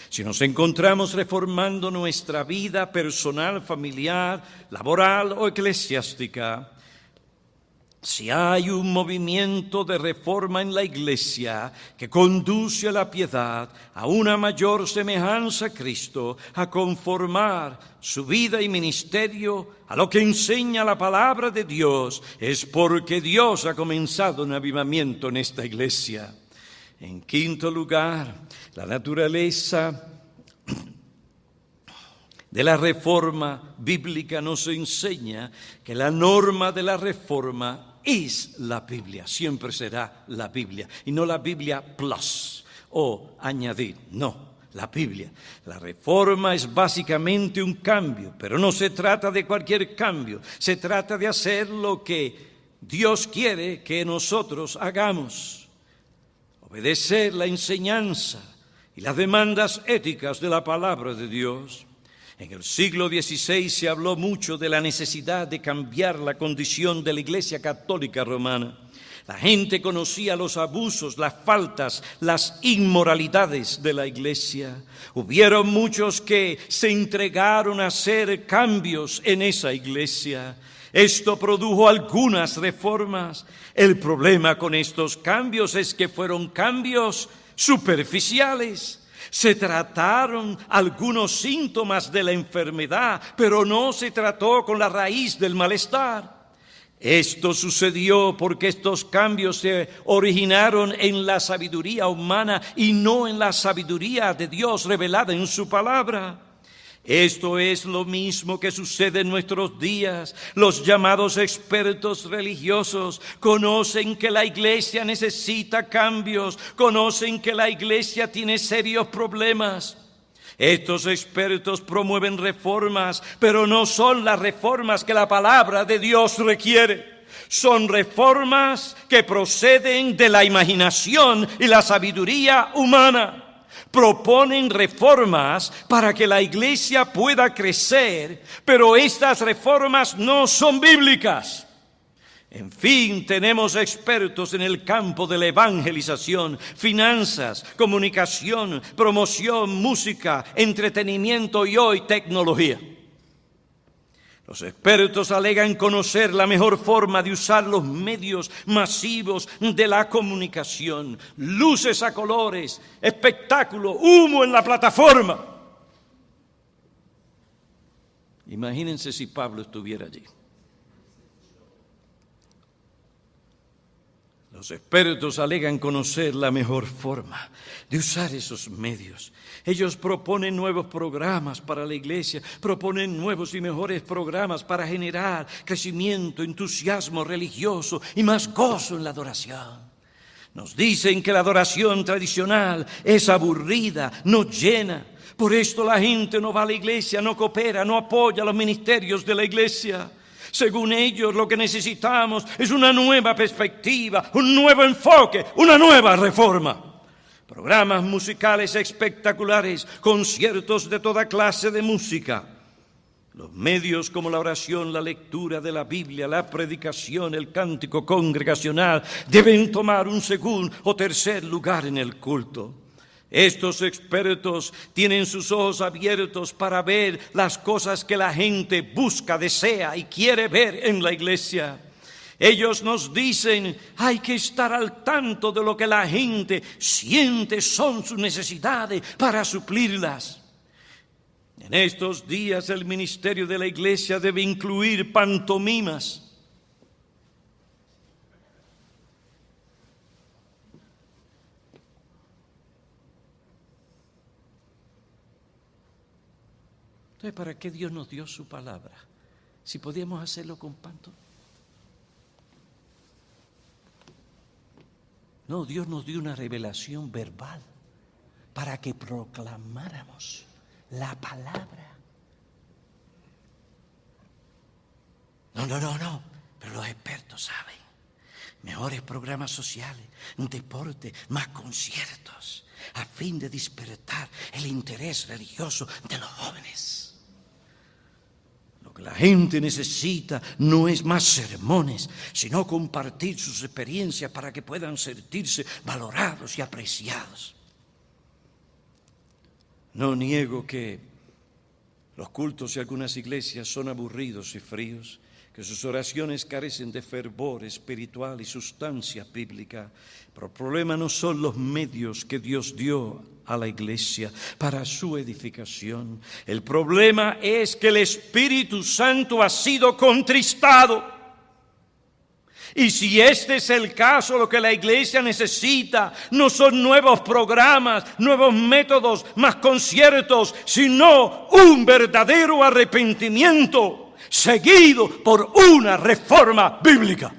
Si nos encontramos reformando nuestra vida personal, familiar, laboral o eclesiástica, si hay un movimiento de reforma en la Iglesia que conduce a la piedad, a una mayor semejanza a Cristo, a conformar su vida y ministerio a lo que enseña la palabra de Dios, es porque Dios ha comenzado un avivamiento en esta Iglesia. En quinto lugar, la naturaleza de la reforma bíblica nos enseña que la norma de la reforma es la Biblia, siempre será la Biblia, y no la Biblia plus o añadir, no, la Biblia. La reforma es básicamente un cambio, pero no se trata de cualquier cambio, se trata de hacer lo que Dios quiere que nosotros hagamos, obedecer la enseñanza y las demandas éticas de la palabra de Dios. En el siglo XVI se habló mucho de la necesidad de cambiar la condición de la Iglesia Católica Romana. La gente conocía los abusos, las faltas, las inmoralidades de la Iglesia. Hubieron muchos que se entregaron a hacer cambios en esa Iglesia. Esto produjo algunas reformas. El problema con estos cambios es que fueron cambios superficiales. Se trataron algunos síntomas de la enfermedad, pero no se trató con la raíz del malestar. Esto sucedió porque estos cambios se originaron en la sabiduría humana y no en la sabiduría de Dios revelada en su palabra. Esto es lo mismo que sucede en nuestros días. Los llamados expertos religiosos conocen que la Iglesia necesita cambios, conocen que la Iglesia tiene serios problemas. Estos expertos promueven reformas, pero no son las reformas que la palabra de Dios requiere. Son reformas que proceden de la imaginación y la sabiduría humana. Proponen reformas para que la Iglesia pueda crecer, pero estas reformas no son bíblicas. En fin, tenemos expertos en el campo de la evangelización, finanzas, comunicación, promoción, música, entretenimiento y hoy tecnología. Los expertos alegan conocer la mejor forma de usar los medios masivos de la comunicación, luces a colores, espectáculo, humo en la plataforma. Imagínense si Pablo estuviera allí. Los expertos alegan conocer la mejor forma de usar esos medios. Ellos proponen nuevos programas para la Iglesia, proponen nuevos y mejores programas para generar crecimiento, entusiasmo religioso y más gozo en la adoración. Nos dicen que la adoración tradicional es aburrida, no llena. Por esto la gente no va a la Iglesia, no coopera, no apoya los ministerios de la Iglesia. Según ellos, lo que necesitamos es una nueva perspectiva, un nuevo enfoque, una nueva reforma. Programas musicales espectaculares, conciertos de toda clase de música. Los medios como la oración, la lectura de la Biblia, la predicación, el cántico congregacional deben tomar un segundo o tercer lugar en el culto. Estos expertos tienen sus ojos abiertos para ver las cosas que la gente busca, desea y quiere ver en la Iglesia. Ellos nos dicen, hay que estar al tanto de lo que la gente siente son sus necesidades para suplirlas. En estos días el ministerio de la Iglesia debe incluir pantomimas. Entonces, ¿para qué Dios nos dio su palabra? Si podíamos hacerlo con pantomima. No, Dios nos dio una revelación verbal para que proclamáramos la palabra. No, pero los expertos saben. Mejores programas sociales, deporte, más conciertos, a fin de despertar el interés religioso de los jóvenes. Lo que la gente necesita no es más sermones, sino compartir sus experiencias para que puedan sentirse valorados y apreciados. No niego que los cultos de algunas iglesias son aburridos y fríos, que sus oraciones carecen de fervor espiritual y sustancia bíblica. Pero el problema no son los medios que Dios dio a la iglesia para su edificación. El problema es que el Espíritu Santo ha sido contristado. Y si este es el caso, lo que la iglesia necesita no son nuevos programas, nuevos métodos, más conciertos, sino un verdadero arrepentimiento seguido por una reforma bíblica.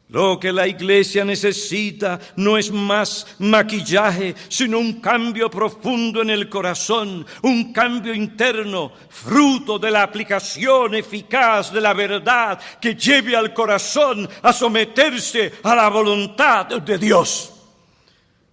Lo que la iglesia necesita no es más maquillaje, sino un cambio profundo en el corazón, un cambio interno, fruto de la aplicación eficaz de la verdad que lleve al corazón a someterse a la voluntad de Dios.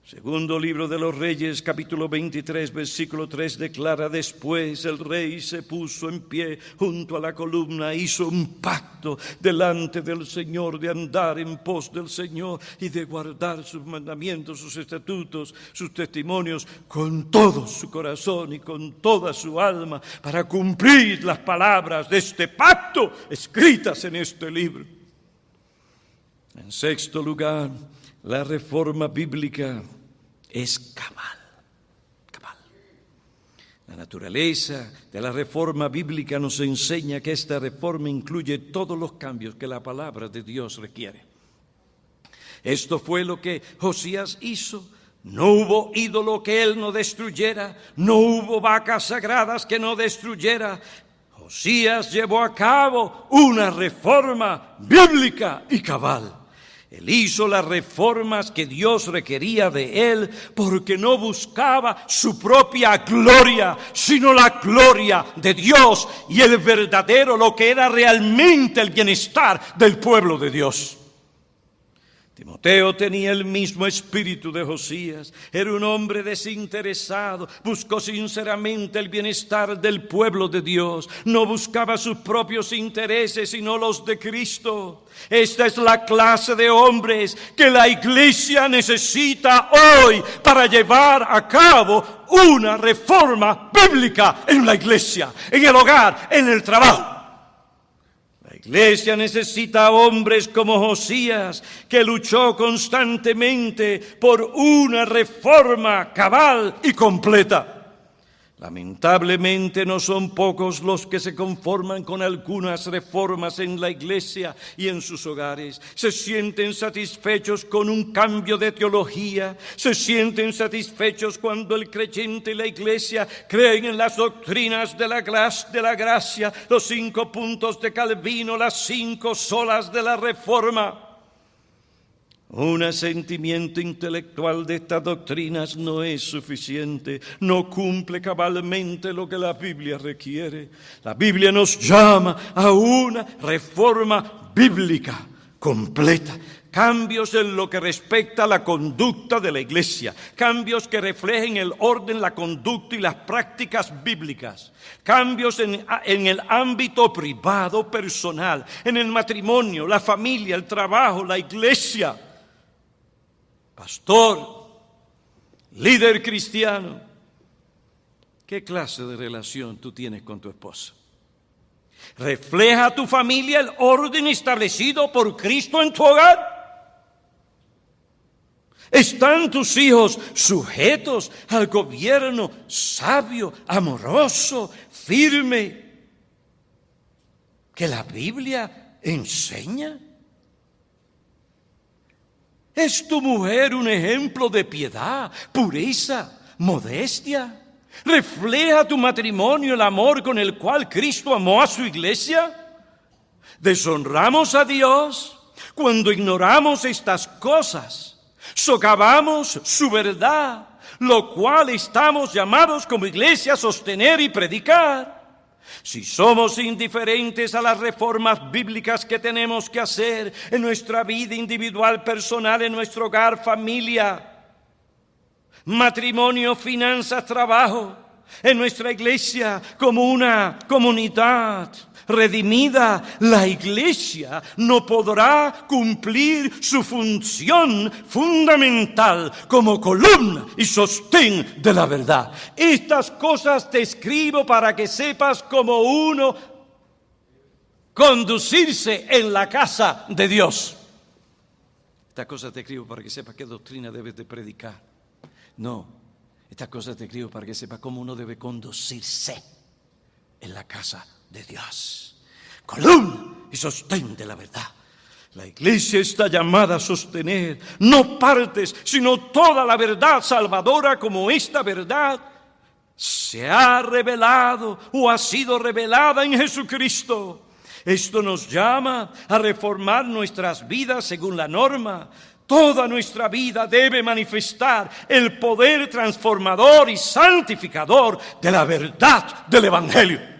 Segundo libro de los Reyes, capítulo 23, versículo 3, declara: después el rey se puso en pie junto a la columna, hizo un pacto delante del Señor de andar en pos del Señor y de guardar sus mandamientos, sus estatutos, sus testimonios con todo su corazón y con toda su alma, para cumplir las palabras de este pacto escritas en este libro. En sexto lugar, la reforma bíblica es cabal. La naturaleza de la reforma bíblica nos enseña que esta reforma incluye todos los cambios que la palabra de Dios requiere. Esto fue lo que Josías hizo. No hubo ídolo que él no destruyera, no hubo vacas sagradas que no destruyera. Josías llevó a cabo una reforma bíblica y cabal. Él hizo las reformas que Dios requería de él porque no buscaba su propia gloria, sino la gloria de Dios y el verdadero, lo que era realmente el bienestar del pueblo de Dios. Timoteo tenía el mismo espíritu de Josías, era un hombre desinteresado, buscó sinceramente el bienestar del pueblo de Dios, no buscaba sus propios intereses sino los de Cristo. Esta es la clase de hombres que la iglesia necesita hoy para llevar a cabo una reforma bíblica en la iglesia, en el hogar, en el trabajo. La iglesia necesita hombres como Josías, que luchó constantemente por una reforma cabal y completa. Lamentablemente no son pocos los que se conforman con algunas reformas en la iglesia y en sus hogares. Se sienten satisfechos con un cambio de teología, se sienten satisfechos cuando el creyente y la iglesia creen en las doctrinas de la gracia, los 5 puntos de Calvino, las 5 solas de la reforma. Un asentimiento intelectual de estas doctrinas no es suficiente, no cumple cabalmente lo que la Biblia requiere. La Biblia nos llama a una reforma bíblica completa. Cambios en lo que respecta a la conducta de la iglesia, cambios que reflejen el orden, la conducta y las prácticas bíblicas, cambios en el ámbito privado, personal, en el matrimonio, la familia, el trabajo, la iglesia. Pastor, líder cristiano, ¿qué clase de relación tú tienes con tu esposa? ¿Refleja a tu familia el orden establecido por Cristo en tu hogar? ¿Están tus hijos sujetos al gobierno sabio, amoroso, firme que la Biblia enseña? ¿Es tu mujer un ejemplo de piedad, pureza, modestia? ¿Refleja tu matrimonio el amor con el cual Cristo amó a su iglesia? ¿Deshonramos a Dios cuando ignoramos estas cosas? Socavamos su verdad, lo cual estamos llamados como iglesia a sostener y predicar. Si somos indiferentes a las reformas bíblicas que tenemos que hacer en nuestra vida individual, personal, en nuestro hogar, familia, matrimonio, finanzas, trabajo, en nuestra iglesia como una comunidad redimida, la iglesia no podrá cumplir su función fundamental como columna y sostén de la verdad. Estas cosas te escribo para que sepas cómo uno conducirse en la casa de Dios. Estas cosas te escribo para que sepas qué doctrina debes de predicar. No, estas cosas te escribo para que sepas cómo uno debe conducirse en la casa de Dios. Columna y sostén de la verdad. La iglesia está llamada a sostener no partes, sino toda la verdad salvadora, como esta verdad se ha revelado o ha sido revelada en Jesucristo. Esto nos llama a reformar nuestras vidas según la norma. Toda nuestra vida debe manifestar el poder transformador y santificador de la verdad del Evangelio.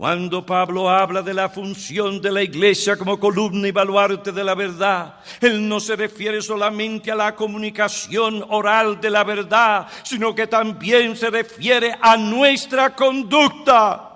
Cuando Pablo habla de la función de la iglesia como columna y baluarte de la verdad, él no se refiere solamente a la comunicación oral de la verdad, sino que también se refiere a nuestra conducta.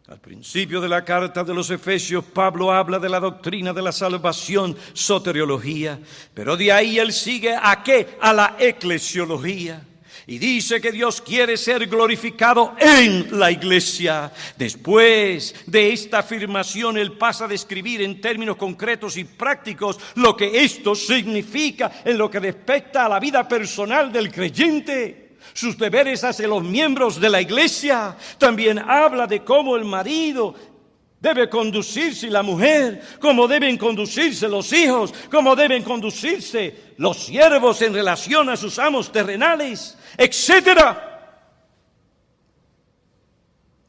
Al principio de la carta de los Efesios, Pablo habla de la doctrina de la salvación, soteriología, pero de ahí él sigue ¿a qué? A la eclesiología. Y dice que Dios quiere ser glorificado en la iglesia. Después de esta afirmación, él pasa a describir en términos concretos y prácticos lo que esto significa en lo que respecta a la vida personal del creyente, sus deberes hacia los miembros de la iglesia. También habla de cómo el marido debe conducirse y la mujer, cómo deben conducirse los hijos, cómo deben conducirse los siervos en relación a sus amos terrenales, etcétera.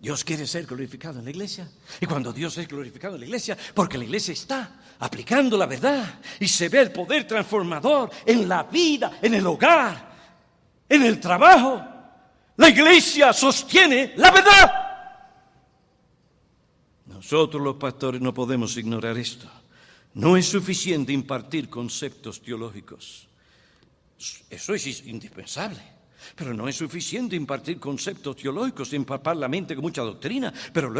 Dios quiere ser glorificado en la iglesia. Y cuando Dios es glorificado en la iglesia, porque la iglesia está aplicando la verdad y se ve el poder transformador en la vida, en el hogar, en el trabajo. La iglesia sostiene la verdad. Nosotros los pastores no podemos ignorar esto. No es suficiente impartir conceptos teológicos. Eso es indispensable. Pero no es suficiente impartir conceptos teológicos, empapar la mente con mucha doctrina, pero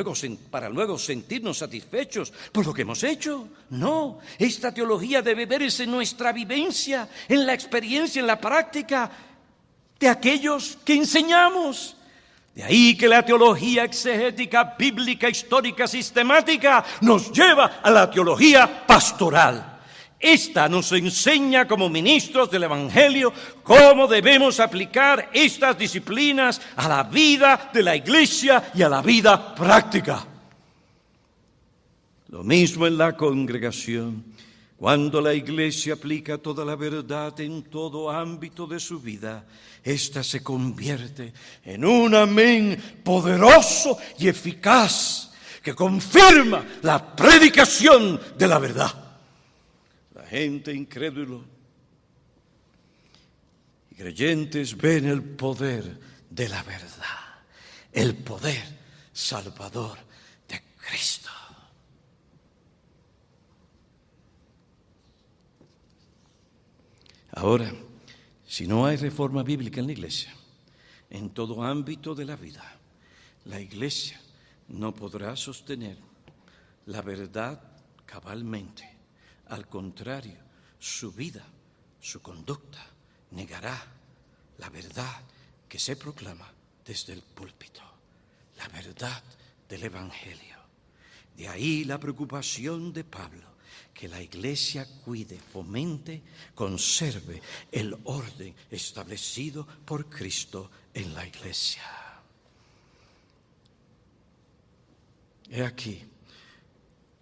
para luego sentirnos satisfechos por lo que hemos hecho. No, esta teología debe verse en nuestra vivencia, en la experiencia, en la práctica de aquellos que enseñamos. De ahí que la teología exegética, bíblica, histórica, sistemática nos lleva a la teología pastoral. Esta nos enseña como ministros del Evangelio cómo debemos aplicar estas disciplinas a la vida de la iglesia y a la vida práctica. Lo mismo en la congregación. Cuando la iglesia aplica toda la verdad en todo ámbito de su vida, ésta se convierte en un amén poderoso y eficaz que confirma la predicación de la verdad. La gente incrédula y creyentes ven el poder de la verdad, el poder salvador de Cristo. Ahora, si no hay reforma bíblica en la iglesia, en todo ámbito de la vida, la iglesia no podrá sostener la verdad cabalmente. Al contrario, su vida, su conducta, negará la verdad que se proclama desde el púlpito, la verdad del Evangelio. De ahí la preocupación de Pablo, que la iglesia cuide, fomente, conserve el orden establecido por Cristo en la iglesia. He aquí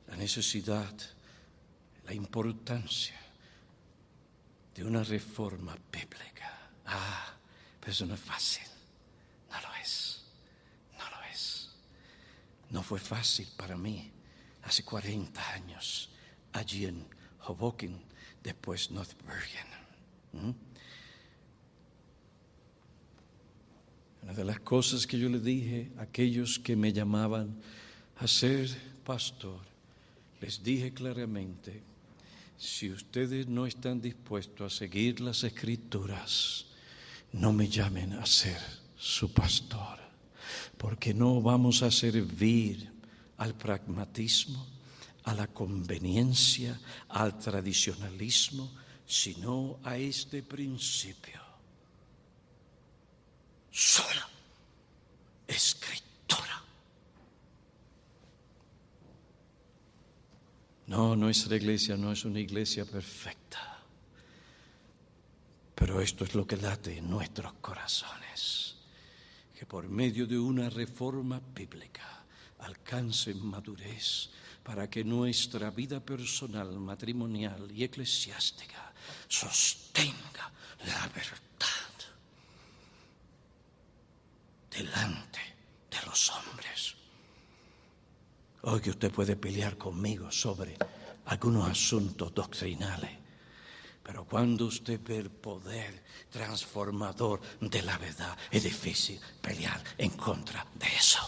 la necesidad, la importancia de una reforma bíblica. Pero eso no es fácil. No lo es. No lo es. No fue fácil para mí hace 40 años allí en Hoboken, después North Bergen. Una de las cosas que yo le dije a aquellos que me llamaban a ser pastor, les dije claramente, si ustedes no están dispuestos a seguir las Escrituras, no me llamen a ser su pastor, porque no vamos a servir al pragmatismo, a la conveniencia, al tradicionalismo, sino a este principio. Sola Escritura. No, nuestra iglesia no es una iglesia perfecta, pero esto es lo que late en nuestros corazones, que por medio de una reforma bíblica alcancen madurez para que nuestra vida personal, matrimonial y eclesiástica sostenga la verdad delante de los hombres. Hoy que usted puede pelear conmigo sobre algunos asuntos doctrinales, pero cuando usted ve el poder transformador de la verdad, es difícil pelear en contra de eso.